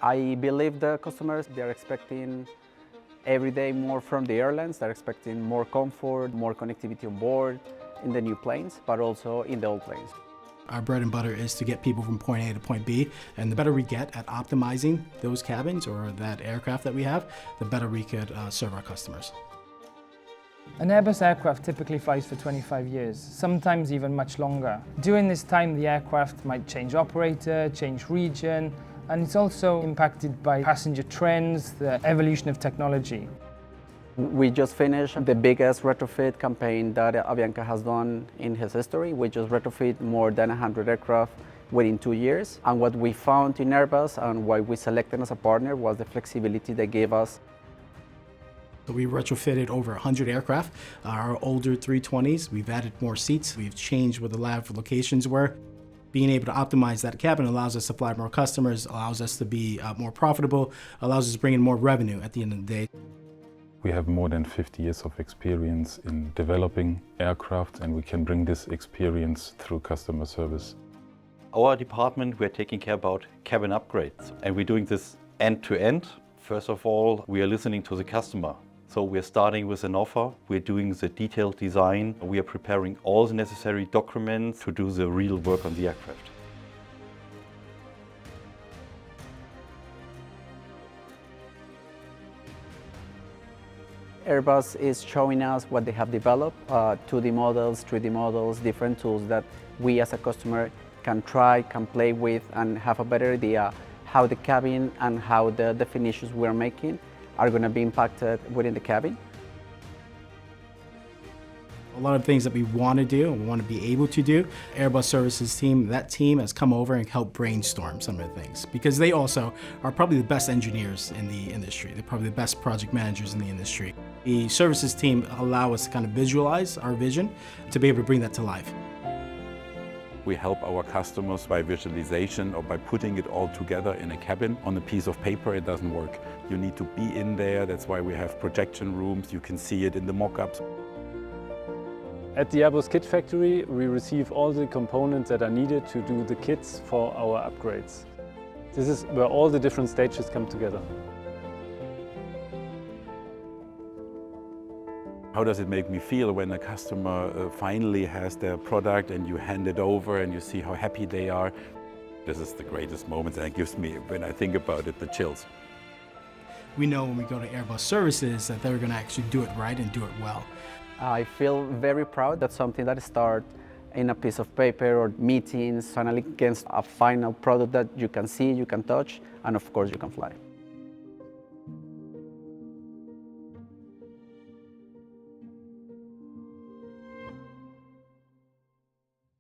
I believe the customers, they're expecting every day more from the airlines. They're expecting more comfort, more connectivity on board in the new planes, but also in the old planes. Our bread and butter is to get people from point A to point B, and the better we get at optimizing those cabins or that aircraft that we have, the better we could serve our customers. An Airbus aircraft typically flies for 25 years, sometimes even much longer. During this time, the aircraft might change operator, change region, and it's also impacted by passenger trends, the evolution of technology. We just finished the biggest retrofit campaign that Avianca has done in his history. We just retrofit more than 100 aircraft within 2 years. And what we found in Airbus and why we selected as a partner was the flexibility they gave us. So we retrofitted over 100 aircraft. Our older 320s, we've added more seats. We've changed where the lab locations were. Being able to optimize that cabin allows us to fly more customers, allows us to be more profitable, allows us to bring in more revenue at the end of the day. We have more than 50 years of experience in developing aircraft, and we can bring this experience through customer service. Our department, we're taking care about cabin upgrades, and we're doing this end to end. First of all, we are listening to the customer. So we're starting with an offer, we're doing the detailed design, we are preparing all the necessary documents to do the real work on the aircraft. Airbus is showing us what they have developed, 2D models, 3D models, different tools that we as a customer can try, can play with, and have a better idea how the cabin and how the definitions we're making are going to be impacted within the cabin. A lot of things that we want to do and we want to be able to do. Airbus Services team, that team has come over and helped brainstorm some of the things because they also are probably the best engineers in the industry. They're probably the best project managers in the industry. The services team allow us to kind of visualize our vision to be able to bring that to life. We help our customers by visualization or by putting it all together in a cabin. On a piece of paper, it doesn't work. You need to be in there. That's why we have projection rooms. You can see it in the mock-ups. At the Airbus Kit Factory, we receive all the components that are needed to do the kits for our upgrades. This is where all the different stages come together. How does it make me feel when a customer finally has their product and you hand it over and you see how happy they are? This is the greatest moment, and it gives me, when I think about it, the chills. We know when we go to Airbus Services that they're going to actually do it right and do it well. I feel very proud that something that started in a piece of paper or meetings finally gets a final product that you can see, you can touch, and of course you can fly.